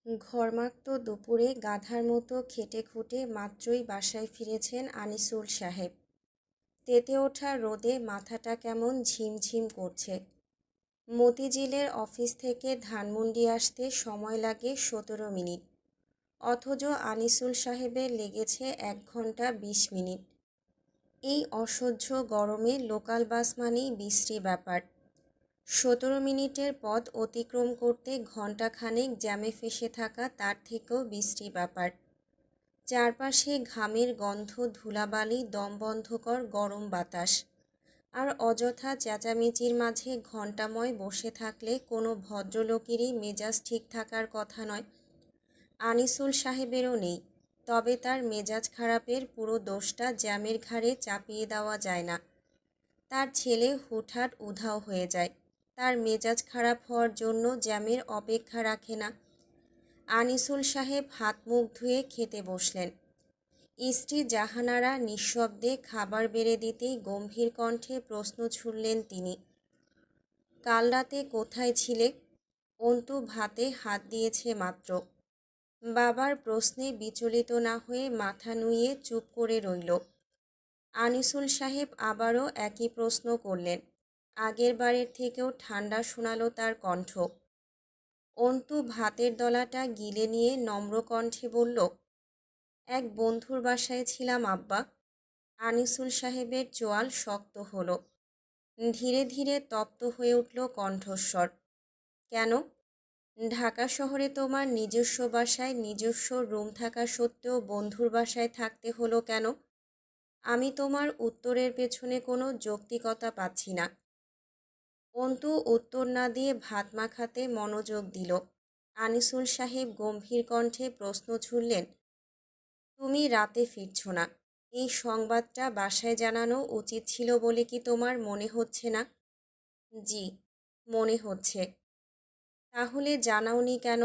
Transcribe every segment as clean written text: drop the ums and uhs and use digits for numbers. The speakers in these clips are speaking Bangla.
ঘর্মাক্ত দুপুরে গাধার মতো খেটে-খুঁটে মাত্রই বাসায় ফিরেছেন আনিসুল সাহেব। তেতে ওঠা রোদে মাথাটা কেমন ঝিমঝিম করছে। মতিঝিলের অফিস থেকে ধানমন্ডি আসতে সময় লাগে 17 মিনিট, অথচ আনিসুল সাহেবের লেগেছে 1 ঘন্টা 20 মিনিট। এই অসহ্য গরমে লোকাল বাস মানেই বিশ্রী ব্যাপার। 17 মিনিটের পথ অতিক্রম করতে ঘণ্টাখানেক জ্যামে ফেঁসে থাকা তার থেকেও বিশ্রী ব্যাপার। চারপাশে ঘামের গন্ধ, ধুলাবালি, দমবন্ধকর গরম বাতাস, আর অযথা চেঁচামেচির মাঝে ঘণ্টাময় বসে থাকলে কোনো ভদ্রলোকেরই মেজাজ ঠিক থাকার কথা নয়। আনিসুল সাহেবেরও নেই, তবে তার মেজাজ খারাপের পুরো দোষটা জ্যামের ঘাড়ে চাপিয়ে দেওয়া যায় না। তার ছেলে হুটহাট উধাও হয়ে যায়, তার মেজাজ খারাপ হওয়ার জন্য জ্যামের অপেক্ষা রাখে না। আনিসুল সাহেব হাত মুখ ধুয়ে খেতে বসলেন। স্ত্রী জাহানারা নিঃশব্দে খাবার বেড়ে দিতেই গম্ভীর কণ্ঠে প্রশ্ন ছুড়লেন তিনি, কাল রাতে কোথায় ছিলে? অন্তু ভাতে হাত দিয়েছে মাত্র। বাবার প্রশ্নে বিচলিত না হয়ে মাথা নুইয়ে চুপ করে রইল। আনিসুল সাহেব আবারও একই প্রশ্ন করলেন। আগের বারের থেকেও ঠান্ডা শোনালো তার কণ্ঠ। অন্তু ভাতের দলাটা গিলে নিয়ে নম্র কণ্ঠে বলল, এক বন্ধুর বাসায় ছিলাম আব্বা। আনিসুল সাহেবের চোয়াল শক্ত হলো। ধীরে ধীরে তপ্ত হয়ে উঠল কণ্ঠস্বর। কেন? ঢাকা শহরে তোমার নিজস্ব বাসায় নিজস্ব রুম থাকা সত্ত্বেও বন্ধুর বাসায় থাকতে হলো কেন? আমি তোমার উত্তরের পেছনে কোনো যৌক্তিকতা পাচ্ছি না। অন্তু উত্তর না দিয়ে ভাত মাখাতে মনোযোগ দিল। আনিসুল সাহেব গম্ভীর কণ্ঠে প্রশ্ন ছুড়লেন, তুমি রাতে ফিরছ না, এই সংবাদটা বাসায় জানানো উচিত ছিল বলে কি তোমার মনে হচ্ছে না? জি, মনে হচ্ছে। তাহলে জানাওনি কেন?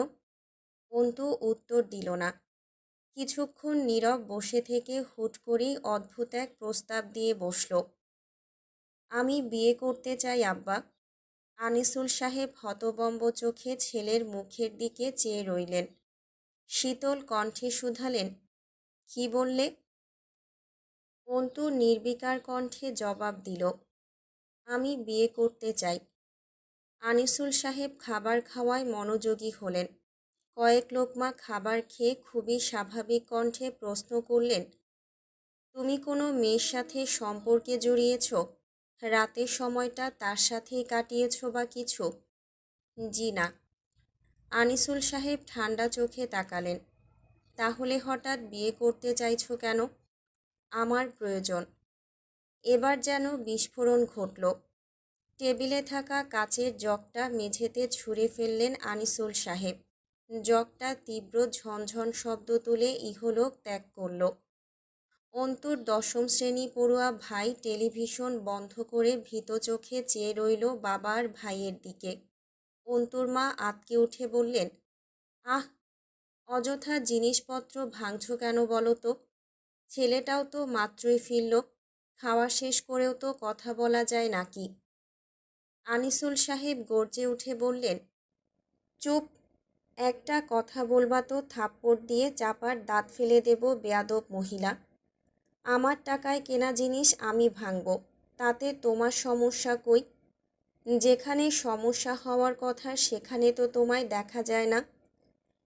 অন্তু উত্তর দিল না। কিছুক্ষণ নীরব বসে থেকে হুট করেই অদ্ভুত এক প্রস্তাব দিয়ে বসল, আমি বিয়ে করতে চাই আব্বা। আনিসুল সাহেব হতবম্ব চোখে ছেলের মুখের দিকে চেয়ে রইলেন। শীতল কণ্ঠে শুধালেন, কি বললে? অন্তু নির্বিকার কণ্ঠে জবাব দিল, আমি বিয়ে করতে চাই। আনিসুল সাহেব খাবার খাওয়ায় মনোযোগী হলেন। কয়েক লোকমা খাবার খেয়ে খুবই স্বাভাবিক কণ্ঠে প্রশ্ন করলেন, তুমি কোনো মেয়ের সাথে সম্পর্কে জড়িয়েছ? রাতের সময়টা তার সাথেই কাটিয়েছ বা কিছু? জি না। আনিসুল সাহেব ঠান্ডা চোখে তাকালেন। তাহলে হঠাৎ বিয়ে করতে চাইছো কেন? আমার প্রয়োজন। এবার যেন বিস্ফোরণ ঘটল। টেবিলে থাকা কাচের জগটা মেঝেতে ছুঁড়ে ফেললেন আনিসুল সাহেব। জগটা তীব্র ঝনঝন শব্দ তুলে ইহলোক ত্যাগ করল। অন্তুর 10ম শ্রেণী পড়ুয়া ভাই টেলিভিশন বন্ধ করে ভীত চোখে চেয়ে রইল বাবা আর ভাইয়ের দিকে। অন্তুর মা আঁতকে উঠে বললেন, আহ, অযথা জিনিসপত্র ভাঙছো কেন বলো তো? ছেলেটাও তো মাত্রই ফিরল, খাওয়া শেষ করেও তো কথা বলা যায় নাকি? আনিসুল সাহেব গর্জে উঠে বললেন, চুপ! একটা কথা বলবা তো থাপ্পড় দিয়ে চাপার দাঁত ফেলে দেব বেয়াদব মহিলা। আমার টাকায় কেনা জিনিস আমি ভাঙব, তাতে তোমার সমস্যা কই? যেখানে সমস্যা হওয়ার কথা সেখানে তো তোমায় দেখা যায় না।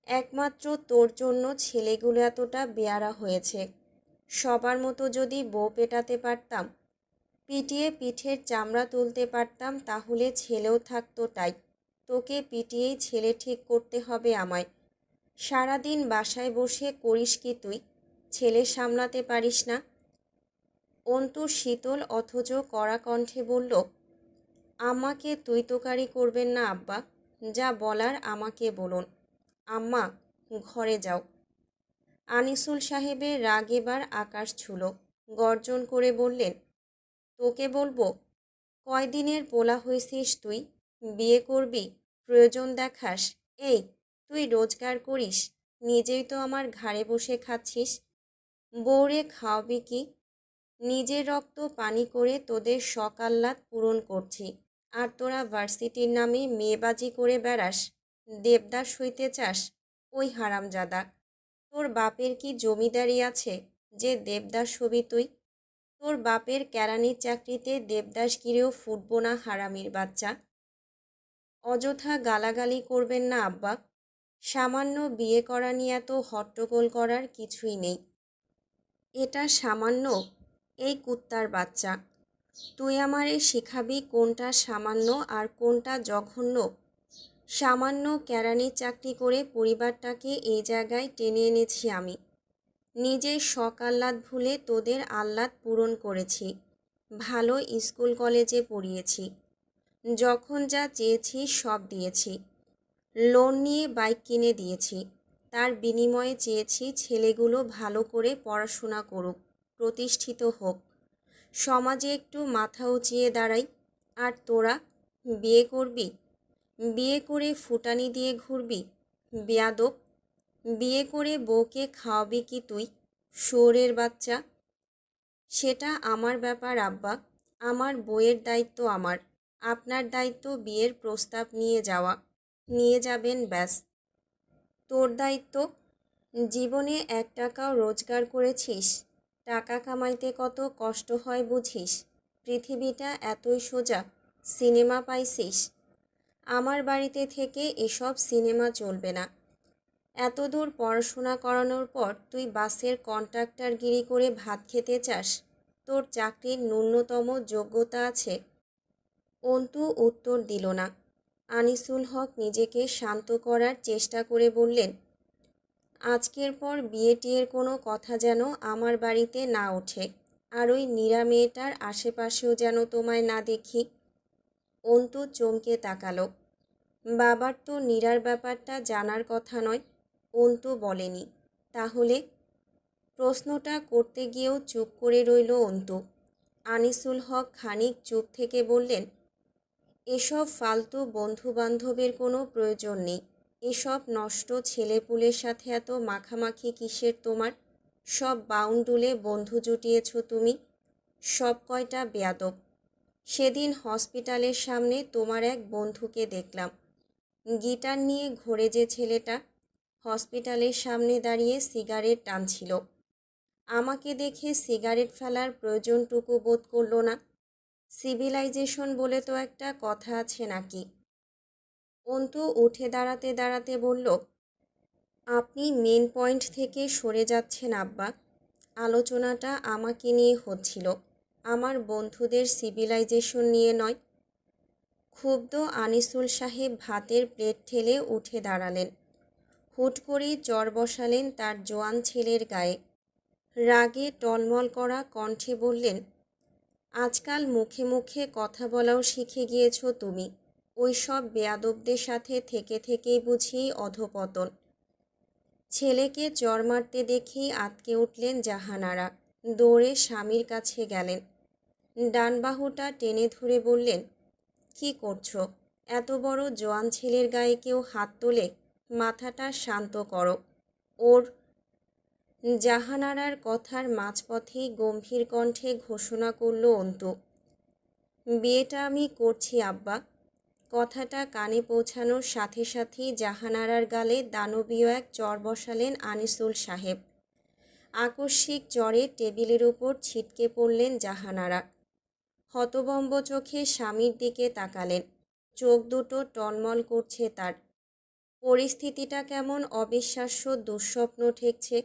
একমাত্র তোর জন্য ছেলেগুলো এতটা বেয়ারা হয়েছে। সবার মতো যদি বউ পেটাতে পারতাম, পিটিয়ে পিঠের চামড়া তুলতে পারতাম, তাহলে ছেলেও থাকতো টাইট। তোকে পিটিয়েই ছেলে ঠিক করতে হবে আমায়। সারাদিন বাসায় বসে করিস কি তুই? ছেলে সামলাতে পারিস না? অন্তু শীতল অথচ কড়া কণ্ঠে বলল, আম্মাকে তুই তোকারি করবেন না আব্বা, যা বলার আমাকে বলুন। আম্মা, ঘরে যাও। আনিসুল সাহেবের রাগ এবার আকাশ ছুঁল। গর্জন করে বললেন, তোকে বলবো? কয়দিনের পোলা হয়েছিস তুই? বিয়ে করবি? প্রয়োজন দেখাস? এই, তুই রোজগার করিস, নিজেই তো আমার ঘাড়ে বসে খাচ্ছিস। বউরে খাওয়াবি কি? নিজের রক্ত পানি করে তোদের শখ আহ্লাদ পূরণ করছি, আর তোরা ভার্সিটির নামে মেয়েবাজি করে বেড়াস, দেবদাস হইতে চাস? ওই হারামজাদা, তোর বাপের কি জমিদারি আছে যে দেবদাস হবি তুই? তোর বাপের কেরানির চাকরিতে দেবদাসগিরিও ফুটবো না হারামির বাচ্চা। অযথা গালাগালি করবেন না আব্বা। সামান্য বিয়ে করা নিয়ে এত হট্টগোল করার কিছুই নেই। এটা সামান্য? এই কুত্তার বাচ্চা, তুই আমারে শিখাবি কোনটা সামান্য আর কোনটা জঘন্য? সামান্য কেরানির চাকরি করে পরিবারটাকে এই জায়গায় টেনে এনেছি আমি। নিজের শখ আহ্লাদ ভুলে তোদের আহ্লাদ পূরণ করেছি। ভালো স্কুল কলেজে পড়িয়েছি। যখন যা চেয়েছি সব দিয়েছি। লোন নিয়ে বাইক কিনে দিয়েছি। তার বিনিময়ে চেয়েছি ছেলেগুলো ভালো করে পড়াশোনা করুক, প্রতিষ্ঠিত হোক, সমাজে একটু মাথা উঁচিয়ে দাঁড়াই। আর তোরা বিয়ে করবি? বিয়ে করে ফুটানি দিয়ে ঘুরবি? বেয়াদব! বিয়ে করে বউকে খাওয়াবি কি তুই, শুয়োরের বাচ্চা? সেটা আমার ব্যাপার আব্বা। আমার বউয়ের দায়িত্ব আমার। আপনার দায়িত্ব বিয়ের প্রস্তাব নিয়ে যাওয়া। নিয়ে যাবেন ব্যাস। তোর দায়িত্ব? জীবনে 1 টাকাও রোজগার করেছিস? টাকা কামাইতে কত কষ্ট হয় বুঝিস? পৃথিবীটা এতই সোজা? সিনেমা পাইছিস? আমার বাড়িতে থেকে এসব সিনেমা চলবে না। এতদূর পড়াশোনা করানোর পর তুই বাসের কন্ট্রাক্টরগিরি করে ভাত খেতে চাস? তোর চাকরির ন্যূনতম যোগ্যতা আছে? অন্তু উত্তর দিল না। আনিসুল হক নিজেকে শান্ত করার চেষ্টা করে বললেন, আজকের পর বিয়ে টিয়ের কোনো কথা যেন আমার বাড়িতে না ওঠে, আর ওই নীরা মেয়েটার আশেপাশেও যেন তোমায় না দেখি। অন্তু চমকে তাকালো। বাবার তো নীরার ব্যাপারটা জানার কথা নয়। অন্তু বলেনি। তাহলে? প্রশ্নটা করতে গিয়েও চুপ করে রইল অন্তু। আনিসুল হক খানিক চুপ থেকে বললেন, এসব ফালতু বন্ধুবান্ধবের কোনো প্রয়োজন নেই। এসব নষ্ট ছেলেপুলের সাথে এত মাখামাখি কিসের তোমার? সব বাউন্ডুলে বন্ধু জুটিয়েছ তুমি। সব কয়টা বেয়াদব। সেদিন হসপিটালের সামনে তোমার এক বন্ধুকে দেখলাম, গিটার নিয়ে ঘোরে যে ছেলেটা, হসপিটালের সামনে দাঁড়িয়ে সিগারেট টানছিল। আমাকে দেখে সিগারেট ফেলার প্রয়োজনটুকু বোধ করল না। সিভিলাইজেশন বলে তো একটা কথা আছে নাকি? অন্তু উঠে দাঁড়াতে দাঁড়াতে বলল, আপনি মেন পয়েন্ট থেকে সরে যাচ্ছেন আব্বা। আলোচনাটা আমাকে নিয়ে হচ্ছিল, আমার বন্ধুদের সিভিলাইজেশন নিয়ে নয়। ক্ষুব্ধ আনিসুল সাহেব ভাতের প্লেট ঠেলে উঠে দাঁড়ালেন। হুট করেই চর বসালেন তার জোয়ান ছেলের গায়ে। রাগে টলমল করা কণ্ঠে বললেন, আজকাল মুখে মুখে কথা বলাও শিখে গিয়েছ তুমি। ওই সব বেয়াদবদের সাথে থেকে থেকেই বুঝি অধপতন। ছেলেকে চর মারতে দেখেই আঁতকে উঠলেন জাহানারা। দৌড়ে স্বামীর কাছে গেলেন। ডান বাহুটা টেনে ধরে বললেন, কি করছো? এত বড় জোয়ান ছেলের গায়ে কেউ হাত তোলে? মাথাটা শান্ত করো। ওর জাহানারার কথার মাঝপথেই গম্ভীর কণ্ঠে ঘোষণা করল অন্তু, বিয়েটা আমি করছি আব্বা। কথাটা কানে পৌঁছানোর সাথে সাথেই জাহানারার গালে দানবীয় এক চর বসালেন আনিসুল সাহেব। আকস্মিক চরে টেবিলের উপর ছিটকে পড়লেন জাহানারা। হতবম্ব চোখে স্বামীর দিকে তাকালেন। চোখ দুটো টলমল করছে তার। পরিস্থিতিটা কেমন অবিশ্বাস্য দুঃস্বপ্ন ঠেকছে।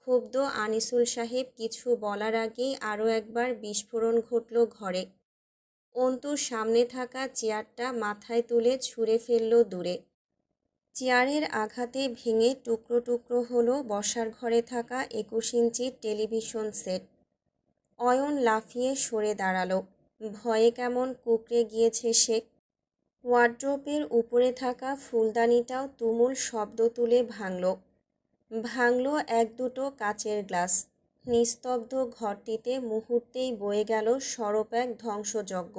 ক্ষুব্ধ আনিসুল সাহেব কিছু বলার আগেই আরও একবার বিস্ফোরণ ঘটল ঘরে। অন্তুর সামনে থাকা চেয়ারটা মাথায় তুলে ছুঁড়ে ফেলল দূরে। চেয়ারের আঘাতে ভেঙে টুকরো টুকরো হলো বসার ঘরে থাকা 21 ইঞ্চির টেলিভিশন সেট। অয়ন লাফিয়ে সরে দাঁড়ালো। ভয়ে কেমন কুঁকড়ে গিয়েছে সে। ওয়ার্ড্রোপের উপরে থাকা ফুলদানিটাও তুমুল শব্দ তুলে ভাঙল। ভাঙল এক দুটো কাচের গ্লাস। নিস্তব্ধ ঘরটিতে মুহূর্তেই বয়ে গেল সরব এক ধ্বংসযজ্ঞ।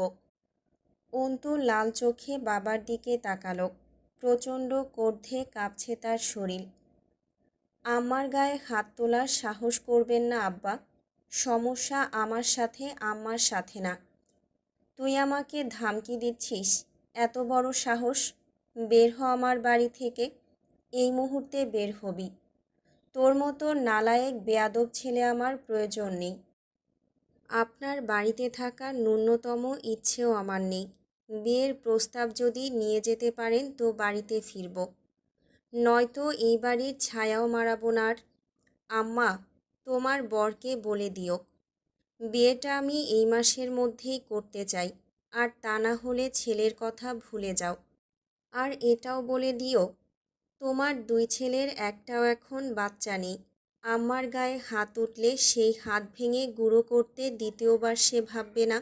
অন্তু লাল চোখে বাবার দিকে তাকালো। প্রচণ্ড ক্রোধে কাঁপছে তার শরীর। আম্মার গায়ে হাত তোলার সাহস করবেন না আব্বা। সমস্যা আমার সাথে, আম্মার সাথে না। তুই আমাকে ধমকি দিচ্ছিস? এত বড় সাহস? বের হ আমার বাড়ি থেকে। এই মুহূর্তে বের হবি। তোর মতো নালায়েক বেয়াদব ছেলে আমার প্রয়োজন নেই। আপনার বাড়িতে থাকার ন্যূনতম ইচ্ছেও আমার নেই। বিয়ের প্রস্তাব যদি নিয়ে যেতে পারেন তো বাড়িতে ফিরব, নয়তো এই বাড়ির ছায়াও মারাবো না আর। আম্মা, তোমার বরকে বলে দিও বিয়েটা আমি এই মাসের মধ্যেই করতে চাই, আর তা না হলে ছেলের কথা ভুলে যাও। আর এটাও বলে দিও তোমার দুই ছেলের একটাও এখন বাচ্চা নেই। আম্মার গায়ে হাত উঠলে সেই হাত ভেঙে গুঁড়ো করতে দ্বিতীয়বার সে ভাববে না।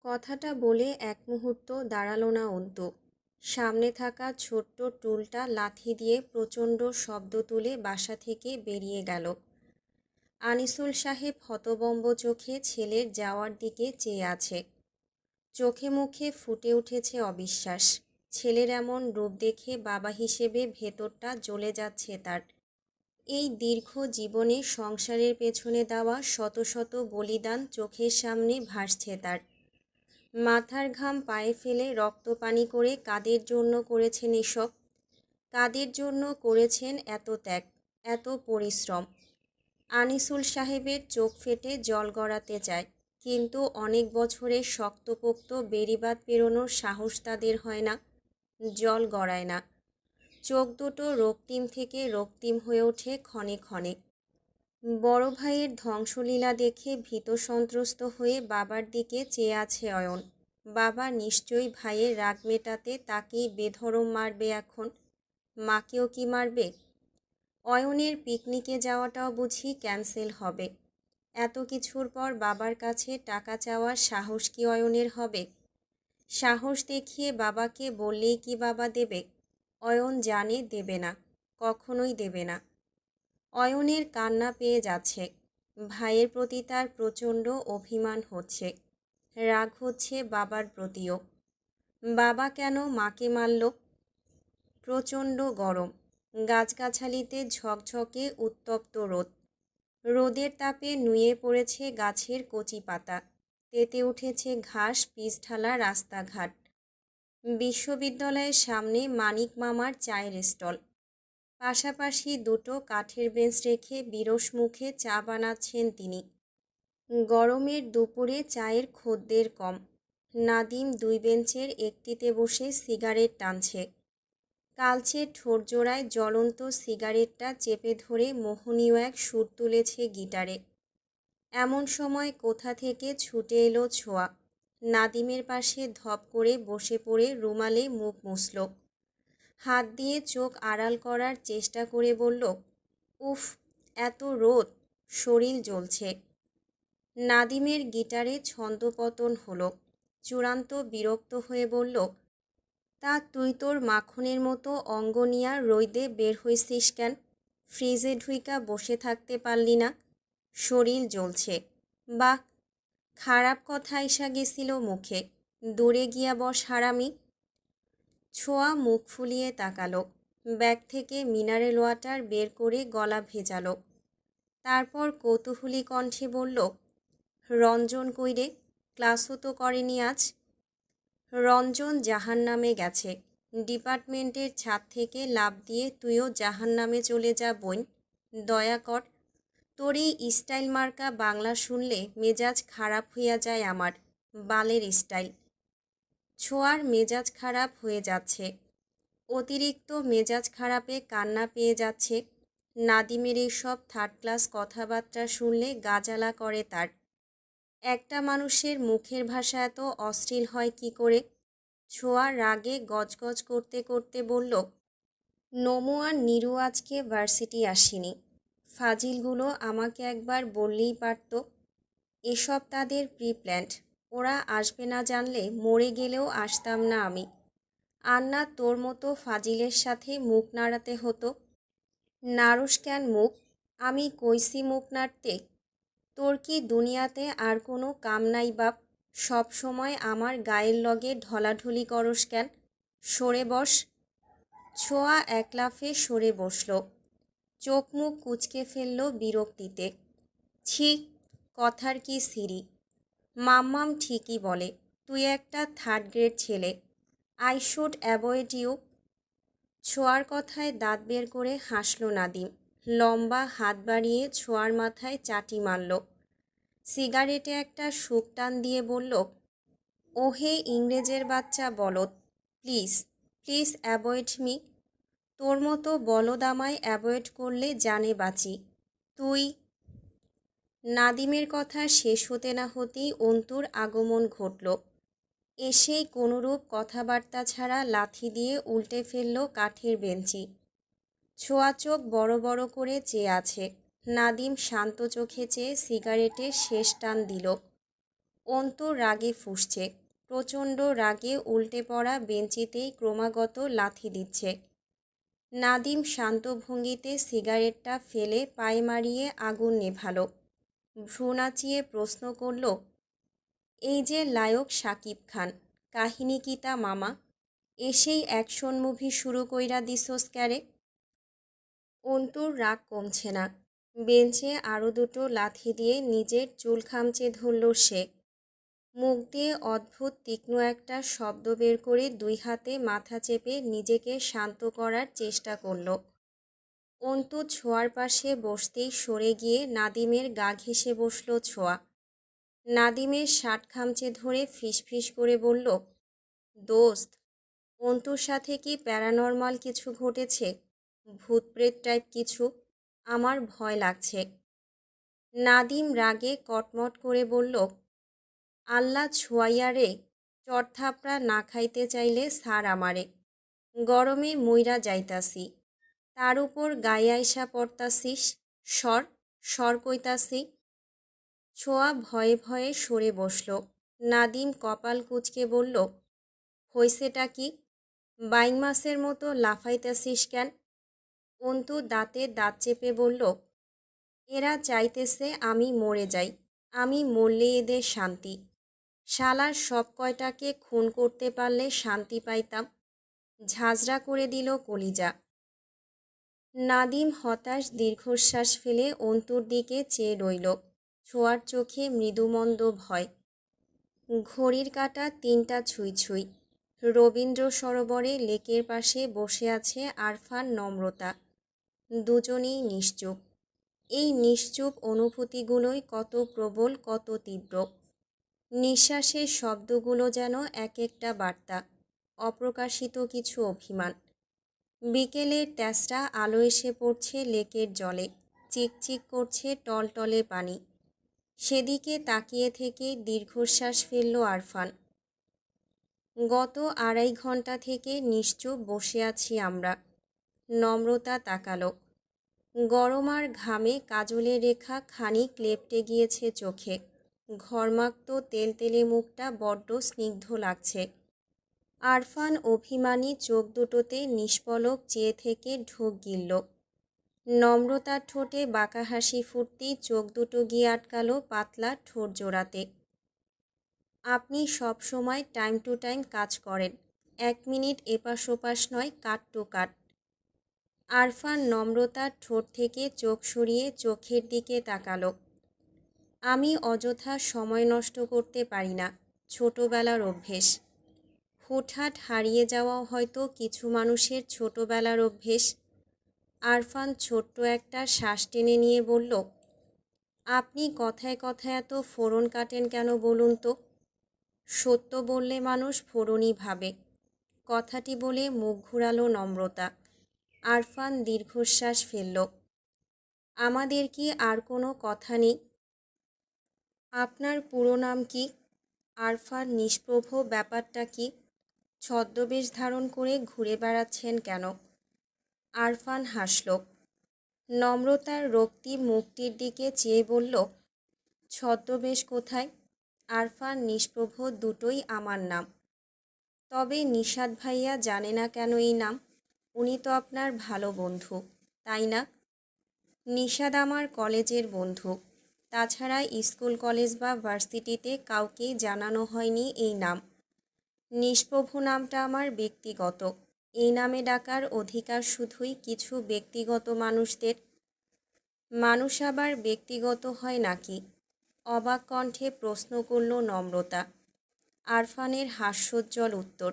কথাটা বলে এক মুহূর্ত দাঁড়ালো না অন্তু। সামনে থাকা ছোট্ট টুলটা লাথি দিয়ে প্রচণ্ড শব্দ তুলে বাসা থেকে বেরিয়ে গেল। আনিসুল সাহেব হতবম্ব চোখে ছেলের যাওয়ার দিকে চেয়ে আছে। চোখে মুখে ফুটে উঠেছে অবিশ্বাস। ছেলের এমন রূপ দেখে বাবা হিসেবে ভেতরটা জ্বলে যাচ্ছে তার। এই দীর্ঘ জীবনে সংসারের পেছনে দেওয়া শত শত বলিদান চোখের সামনে ভাসছে তার। মাথার ঘাম পায়ে ফেলে রক্ত পানি করে কাদের জন্য করেছেন এসব? কাদের জন্য করেছেন এত ত্যাগ, এত পরিশ্রম? আনিসুল সাহেবের চোখ ফেটে জল গড়াতে চায়, কিন্তু অনেক বছরের শক্তপোক্ত বেড়িবাঁধ পেরোনোর সাহস তাদের হয় না, জল গড়ায় না। চোখ দুটো রক্তিম থেকে রক্তিম হয়ে ওঠে ক্ষণে ক্ষণে। বড় ভাইয়ের ধ্বংসলীলা দেখে ভীত সন্ত্রস্ত হয়ে বাবার দিকে চেয়ে আছে অয়ন। বাবা নিশ্চয়ই ভাইয়ের রাগ মেটাতে তাকেই বেধড়ম মারবে এখন। মাকেও কি মারবে? অয়নের পিকনিকে যাওয়াটাও বুঝি ক্যান্সেল হবে। এত কিছুর পর বাবার কাছে টাকা চাওয়ার সাহস কি অয়নের হবে? সাহস দেখিয়ে বাবাকে বললেই কি বাবা দেবে? অয়ন জানে দেবে না, কখনোই দেবে না। অয়নের কান্না পেয়ে যাচ্ছে। ভাইয়ের প্রতি তার প্রচণ্ড অভিমান হচ্ছে, রাগ হচ্ছে বাবার প্রতিও। বাবা কেন মাকে মারল? প্রচণ্ড গরম, গাছগাছালিতে ঝকঝকে উত্তপ্ত রোদ। রোদের তাপে নুয়ে পড়েছে গাছের কচি পাতা, তেতে উঠেছে ঘাস পিচঢালা রাস্তাঘাট। বিশ্ববিদ্যালয়ের সামনে মানিক মামার চায়ের স্টল। পাশাপাশি দুটো কাঠের বেঞ্চ রেখে বিরস মুখে চা বানাচ্ছেন তিনি। গরমের দুপুরে চায়ের খদ্দের কম। নাদিম দুই বেঞ্চের একটিতে বসে সিগারেট টানছে। কালচে ঠোঁটজোড়ায় জ্বলন্ত সিগারেটটা চেপে ধরে মোহনীয় এক সুর তুলেছে গিটারে। এমন সময় কোথা থেকে ছুটে এলো ছোঁয়া। নাদিমের পাশে ধপ করে বসে পড়ে রুমালে মুখ মুছল। হাত দিয়ে চোখ আড়াল করার চেষ্টা করে বলল, উফ, এত রোদ, শরীর জ্বলছে। নাদিমের গিটারে ছন্দপতন হলো। চূড়ান্ত বিরক্ত হয়ে বলল, তা তুই তোর মাখনের মতো অঙ্গ নিয়া রইদে বের হইছিস কেন? ফ্রিজে ঢুইকা বসে থাকতে পারলি না? শরীর জ্বলছে। বাহ, খারাপ কথা আইসা গেছিল মুখে। দূরে গিয়া বস হারামি। ছোঁয়া মুখ ফুলিয়ে তাকালো। ব্যাগ থেকে মিনারেল ওয়াটার বের করে গলা ভেজালো। তারপর কৌতূহলী কণ্ঠে বলল, রঞ্জন কইরে? ক্লাসও তো করেনি আজ। রঞ্জন জাহান্নামে গেছে। ডিপার্টমেন্টের ছাদ থেকে লাফ দিয়ে তুইও জাহান্নামে চলে যা বোন। দয়া কর। তোর এই স্টাইল মার্কা বাংলা শুনলে মেজাজ খারাপ হইয়া যায় আমার। বালের স্টাইল। ছোঁয়ার মেজাজ খারাপ হয়ে যাচ্ছে। অতিরিক্ত মেজাজ খারাপে কান্না পেয়ে যাচ্ছে। নাদিমের এইসব থার্ড ক্লাস কথাবার্তা শুনলে গাজালা করে তার। একটা মানুষের মুখের ভাষা এত অশ্লীল হয় কি করে? ছোঁয়া রাগে গজগজ করতে করতে বলল, নমু আর নিরু আজকে ভার্সিটি আসেনি। ফাজিলগুলো আমাকে একবার বললেই পারত। এসব তাদের প্রি প্ল্যান্ড। ওরা আসবে না জানলে মরে গেলেও আসতাম না আমি। আর না তোর মতো ফাজিলের সাথে মুখ নাড়াতে হতো। নাড়ুস কেন মুখ? আমি কইছি মুখ নাড়তে? তোর কি দুনিয়াতে আর কোনো কাম নাই বাপ? সব সময় আমার গায়ের লগে ঢলাঢলি করস কেন? সরে বস। ছোঁয়া এক লাফে সরে বসল। চোখ মুখ কুঁচকে ফেলল বিরক্তিতে। ছি, কথার কি সিরি। মাম্মাম ঠিকই বলে, তুই একটা থার্ড গ্রেড ছেলে। I should avoid you. ছোঁয়ার কথায় দাঁত বের করে হাসল নাদিম। লম্বা হাত বাড়িয়ে ছোঁয়ার মাথায় চাটি মারল। সিগারেটে একটা শুক টান দিয়ে বলল, ওহে ইংরেজের বাচ্চা বলদ, প্লিজ প্লিজ অ্যাভয়েড মি। তোর মতো বলদ আমায় অ্যাভয়েড করলে জানে বাঁচি। তুই। নাদিমের কথা শেষ হতে না হতেই অন্তুর আগমন ঘটল। এসেই কোনোরূপ কথাবার্তা ছাড়া লাথি দিয়ে উল্টে ফেলল কাঠের বেঞ্চি। ছোঁয়া চোখ বড় বড় করে চেয়ে আছে। নাদিম শান্ত চোখে চেয়ে সিগারেটের শেষ টান দিল। অন্তুর রাগে ফুঁসছে। প্রচণ্ড রাগে উল্টে পড়া বেঞ্চিতেই ক্রমাগত লাথি দিচ্ছে। নাদিম শান্ত ভঙ্গিতে সিগারেটটা ফেলে পায়ে মারিয়ে আগুন নেভালো। ভ্রু নাচিয়ে প্রশ্ন করল, এই যে লায়ক শাকিব খান, কাহিনী কি তা মামা? এসেই অ্যাকশন মুভি শুরু কইরা দিছস ক্যারে? অন্তুর রাগ কমছে না। বেঞ্চে আরও দুটো লাথি দিয়ে নিজের চুল খামচে ধরল সে। মুখ দিয়ে অদ্ভুত তীক্ষ্ণ একটা শব্দ বের করে দুই হাতে মাথা চেপে নিজেকে শান্ত করার চেষ্টা করল। অন্তু ছোঁয়ার পাশে বসতেই সরে গিয়ে নাদিমের গা ঘেঁষে বসল ছোঁয়া। নাদিমের শার্ট খামচে ধরে ফিসফিস করে বলল, দোস্ত, অন্তুর সাথে কি প্যারানর্মাল কিছু ঘটেছে? ভূতপ্রেত টাইপ কিছু? আমার ভয় লাগছে। নাদিম রাগে কটমট করে বলল, আল্লাহ ছোঁয়াইয়া রে, চড়থাপড়া না খাইতে চাইলে সার আমারে। গরমে মইরা যাইতাছি, তার উপর গায়ে আইসা পড়তাছিস। সর সর কইতাছি। ছোঁয়া ভয়ে ভয়ে সরে বসল। নাদিম কপাল কুঁচকে বলল, হইছেটা কি? বাইং মাছের মতো লাফাইতাছিস কেন? অন্তু দাঁতে দাঁত চেপে বলল, এরা চাইতেছে আমি মরে যাই, আমি মরলে এদের শান্তি। শালার সব কয়টাকে খুন করতে পারলে শান্তি পাইতাম। ঝাঁঝরা করে দিল কলিজা। নাদিম হতাশ দীর্ঘশ্বাস ফেলে অন্তুর দিকে চেয়ে রইল। ছোঁয়ার চোখে মৃদুমন্দ ভয়। ঘড়ির কাঁটা ৩টা ছুঁই ছুঁই। রবীন্দ্র সরোবরে লেকের পাশে বসে আছে আরফান, নম্রতা। দুজনেই নিশ্চুপ। এই নিশ্চুপ অনুভূতিগুলোই কত প্রবল, কত তীব্র। নিঃশ্বাসের শব্দগুলো যেন এক একটা বার্তা, অপ্রকাশিত কিছু অভিমান। বিকেলের তেসরা আলো এসে পড়ছে লেকের জলে। চিকচিক করছে টলটলে পানি। সেদিকে তাকিয়ে থেকে দীর্ঘশ্বাস ফেলল আরফান। গত ২.৫ ঘন্টা থেকে নিশ্চুপ বসে আছি আমরা। নম্রতা তাকালো। গরম আর ঘামে কাজলের রেখা খানিক লেপ্টে গিয়েছে চোখে। ঘর্মাক্ত তেলতেলে মুখটা বড্ড স্নিগ্ধ লাগছে। আরফান অভিমানী চোখ দুটোতে নিষ্পলক চেয়ে থেকে ঢোক গিলল। নম্রতার ঠোঁটে বাঁকা হাসি ফুটতেই চোখ দুটো গিয়ে আটকালো পাতলা ঠোঁট জোড়াতে। আপনি সব সময় টাইম টু টাইম কাজ করেন, ১ মিনিট এপাশ ওপাশ নয়, কাট টু কাট। আরফান নম্রতার ঠোঁট থেকে চোখ সরিয়ে চোখের দিকে তাকালো। আমি অযথা সময় নষ্ট করতে পারি না, ছোটবেলার অভ্যেস। হুটহাট হারিয়ে যাওয়াও হয়তো কিছু মানুষের ছোটবেলার অভ্যেস। আরফান ছোট্ট একটা শ্বাস টেনে নিয়ে বলল, আপনি কথায় কথায় এত ফোড়ন কাটেন কেন বলুন তো? সত্য বললে মানুষ ফোড়নই ভাবে। কথাটি বলে মুখ ঘুরালো নম্রতা। আরফান দীর্ঘশ্বাস ফেলল। আমাদের কি আর কোনো কথা নেই? আপনার পুরো নাম কি? আরফান নিষ্প্রভ, ব্যাপারটা কি? ছদ্মবেশ ধারণ করে ঘুরে বেড়াচ্ছেন কেন? আরফান হাসল। নম্রতার রক্তিম মুখটির দিকে চেয়ে বলল, ছদ্মবেশ কোথায়? আরফান নিষ্প্রভ, দুটোই আমার নাম। তবে নিশাত ভাইয়া জানে না কেন এই নাম? উনি তো আপনার ভালো বন্ধু, তাই না? নিশাত আমার কলেজের বন্ধু। তাছাড়া স্কুল, কলেজ বা ভার্সিটিতে কাউকেই জানানো হয়নি এই নাম। নিষ্প্রভ নামটা আমার ব্যক্তিগত। এই নামে ডাকার অধিকার শুধুই কিছু ব্যক্তিগত মানুষদের। মানুষ আবার ব্যক্তিগত হয় নাকি? অবাক কণ্ঠে প্রশ্ন করল নম্রতা। আরফানের হাস্যোজ্জ্বল উত্তর,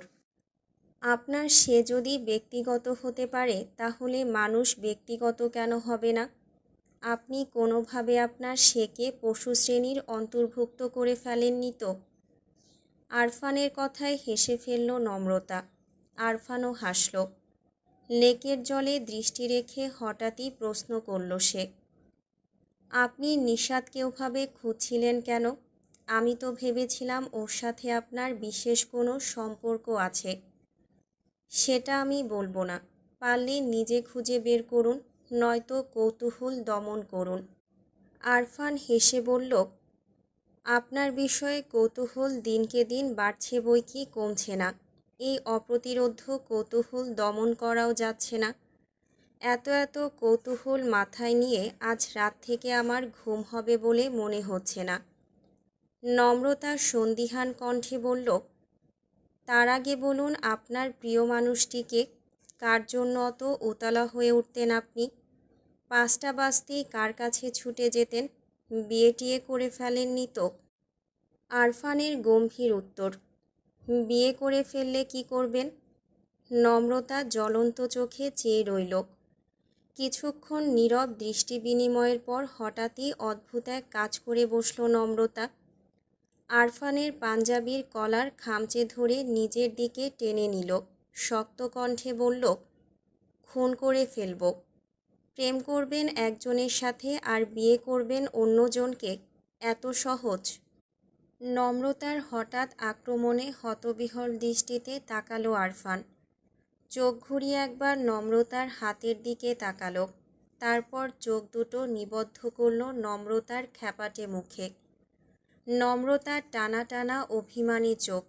আপনার সে যদি ব্যক্তিগত হতে পারে তাহলে মানুষ ব্যক্তিগত কেন হবে না? আপনি কোনোভাবে আপনার সেকে পশু শ্রেণীর অন্তর্ভুক্ত করে ফেলেননি তো? আরফানের কথায় হেসে ফেলল নম্রতা। আরফানও হাসল। লেকের জলে দৃষ্টি রেখে হঠাৎই প্রশ্ন করল সে, আপনি নিশাদকে ওভাবে খুঁজছিলেন কেন? আমি তো ভেবেছিলাম ওর সাথে আপনার বিশেষ কোনো সম্পর্ক আছে। সেটা আমি বলবো না। পারলে নিজে খুঁজে বের করুন, নয়তো কৌতূহল দমন করুন। আরফান হেসে বলল, আপনার বিষয়ে কৌতূহল দিনকে দিন বাড়ছে বই কি কমছে না। এই অপ্রতিরোধ্য কৌতূহল দমন করাও যাচ্ছে না। এত এত কৌতূহল মাথায় নিয়ে আজ রাত থেকে আমার ঘুম হবে বলে মনে হচ্ছে না। নম্রতা সন্দিহান কণ্ঠে বলল, তার আগে বলুন আপনার প্রিয় মানুষটিকে, কার জন্য অত উতলা হয়ে উঠতেন আপনি? 5টা বাজতেই কার কাছে ছুটে যেতেন? বিয়ে টিয়ে করে ফেলেননি তো? আরফানের গম্ভীর উত্তর, বিয়ে করে ফেললে কি করবেন? নম্রতা জ্বলন্ত চোখে চেয়ে রইল। কিছুক্ষণ নীরব দৃষ্টি বিনিময়ের পর হঠাৎই অদ্ভুত এক কাজ করে বসল নম্রতা। আরফানের পাঞ্জাবির কলার খামচে ধরে নিজের দিকে টেনে নিল। শক্ত কণ্ঠে বলল, খুন করে ফেলব। প্রেম করবেন একজনের সাথে আর বিয়ে করবেন অন্যজনকে? এত সহজ? নম্রতার হঠাৎ আক্রমণে হতবিহ্বল দৃষ্টিতে তাকালো আরফান। চোখ ঘুরিয়ে একবার নম্রতার হাতের দিকে তাকালো। তারপর চোখ দুটো নিবদ্ধ করল নম্রতার খ্যাপাটে মুখে। নম্রতার টানা টানা অভিমানী চোখ,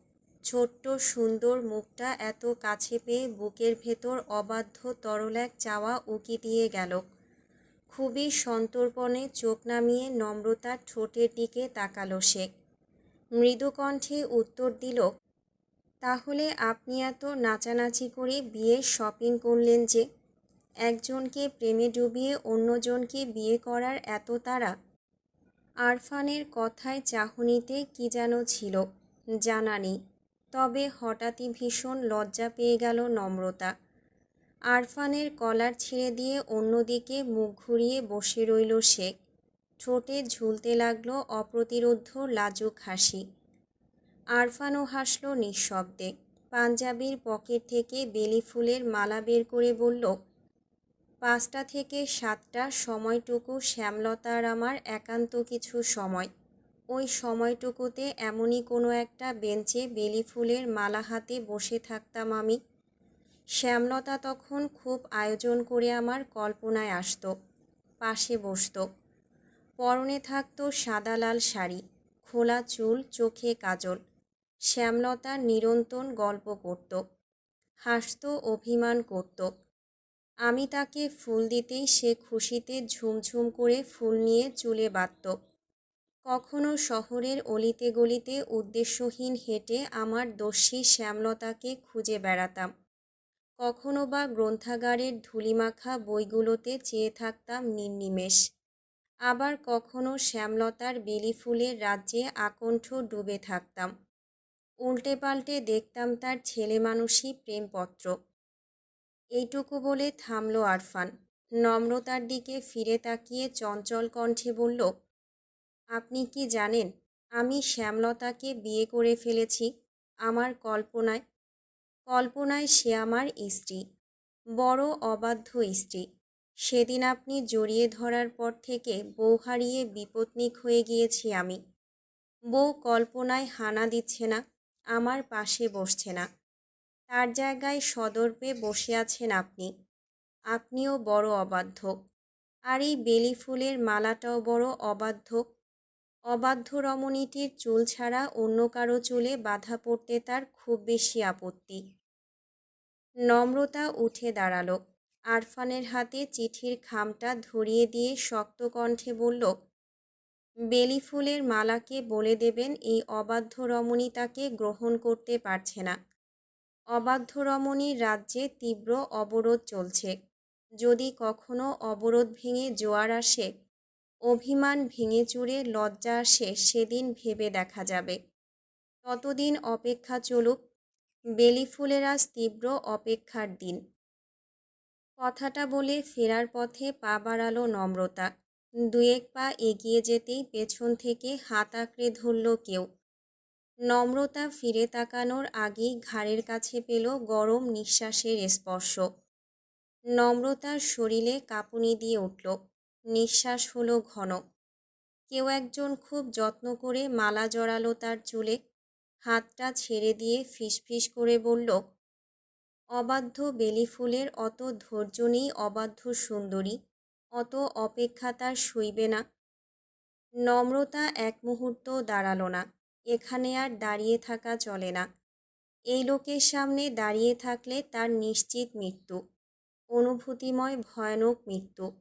ছোট্ট সুন্দর মুখটা এত কাছে পেয়ে বুকের ভেতর অবাধ্য তরল এক চাওয়া উকি দিয়ে গেল। খুবই সন্তর্পণে চোখ নামিয়ে নম্রতার ঠোঁটের দিকে তাকালো সে। মৃদু কণ্ঠে উত্তর দিল, তাহলে আপনি এত নাচানাচি করে বিয়ের শপিং করলেন যে? একজনকে প্রেমে ডুবিয়ে অন্যজনকে বিয়ে করার এত তাড়া? আরফানের কথায় চাহনিতে কি যেন ছিল, জানা নেই। তবে হঠাৎই ভীষণ লজ্জা পেয়ে গেল নম্রতা। আরফানের কলার ছেড়ে দিয়ে অন্যদিকে মুখ ঘুরিয়ে বসে রইল সে। ঠোঁটে ঝুলতে লাগলো অপ্রতিরোধ্য লাজুক হাসি। আরফানও হাসল নিঃশব্দে। পাঞ্জাবির পকেট থেকে বেলি ফুলের মালা বের করে বলল, 5টা থেকে 7টা সময়টুকু শ্যামলতা আর আমার একান্ত কিছু সময়। ওই সময়টুকুতে এমনই কোনো একটা বেঞ্চে বেলি ফুলের মালা হাতে বসে থাকতাম আমি। শ্যামলতা তখন খুব আয়োজন করে আমার কল্পনায় আসত, পাশে বসত। পরনে থাকতো সাদা লাল শাড়ি, খোলা চুল, চোখে কাজল। শ্যামলতা নিরন্তর গল্প করত, হাসত, অভিমান করত। আমি তাকে ফুল দিতেই সে খুশিতে ঝুমঝুম করে ফুল নিয়ে চুলে বাঁধত। কখনো শহরের অলিতে গলিতে উদ্দেশ্যহীন হেঁটে আমার দস্যি শ্যামলতাকে খুঁজে বেড়াতাম। কখনো বা গ্রন্থাগারের ধূলিমাখা বইগুলোতে চেয়ে থাকতাম নির্নিমেষ। আবার কখনো শ্যামলতার বেলি ফুলের রাজ্যে আকণ্ঠ ডুবে থাকতাম। উল্টে পাল্টে দেখতাম তার ছেলেমানুষি প্রেমপত্র। এইটুকু বলে থামল আরফান। নম্রতার দিকে ফিরে তাকিয়ে চঞ্চল কণ্ঠে বলল, আপনি কি জানেন আমি শ্যামলতাকে বিয়ে করে ফেলেছি আমার কল্পনায়। কল্পনায় সে আমার স্ত্রী, বড় অবাধ্য স্ত্রী। সেদিন আপনি জড়িয়ে ধরার পর থেকে বউ হারিয়ে বিপত্নিক হয়ে গিয়েছি আমি। বউ কল্পনায় হানা দিচ্ছে না, আমার পাশে বসছে না। তার জায়গায় সদর্পে বসে আছেন আপনি। আপনিও বড় অবাধ্য। আর এই বেলি ফুলের মালাটাও বড় অবাধ্য। অবাধ্য রমণীটির চুল ছাড়া অন্য কারো চুলে বাধা পড়তে তার খুব বেশি আপত্তি। নম্রতা উঠে দাঁড়ালো। আরফানের হাতে চিঠির খামটা ধরিয়ে দিয়ে শক্ত কণ্ঠে বলল, বেলি ফুলের মালাকে বলে দেবেন এই অবাধ্য রমণী তাকে গ্রহণ করতে পারছে না। অবাধ্য রমণীর রাজ্যে তীব্র অবরোধ চলছে। যদি কখনো অবরোধ ভেঙে জোয়ার আসে, অভিমান ভেঙে চুরে লজ্জা আসে, সেদিন ভেবে দেখা যাবে। ততদিন অপেক্ষা চলুক। বেলি ফুলের আজ তীব্র অপেক্ষার দিন। কথাটা বলে ফেরার পথে পা বাড়ালো নম্রতা। দুয়েক পা এগিয়ে যেতেই পেছন থেকে হাত আঁকড়ে ধরল কেউ। নম্রতা ফিরে তাকানোর আগেই ঘাড়ের কাছে পেল গরম নিঃশ্বাসের স্পর্শ। নম্রতার শরীরে কাঁপুনি দিয়ে উঠল, নিঃশ্বাস হলো ঘন। কেউ একজন খুব যত্ন করে মালা জড়ালো তার চুলে। হাতটা ছেড়ে দিয়ে ফিসফিস করে বলল, অবাধ্য বেলি ফুলের অত ধৈর্য নেই অবাধ্য সুন্দরী, অত অপেক্ষা তার সইবে না। নম্রতা এক মুহূর্ত দাঁড়ালো না। এখানে আর দাঁড়িয়ে থাকা চলে না। এই লোকের সামনে দাঁড়িয়ে থাকলে তার নিশ্চিত মৃত্যু, অনুভূতিময় ভয়ানক মৃত্যু।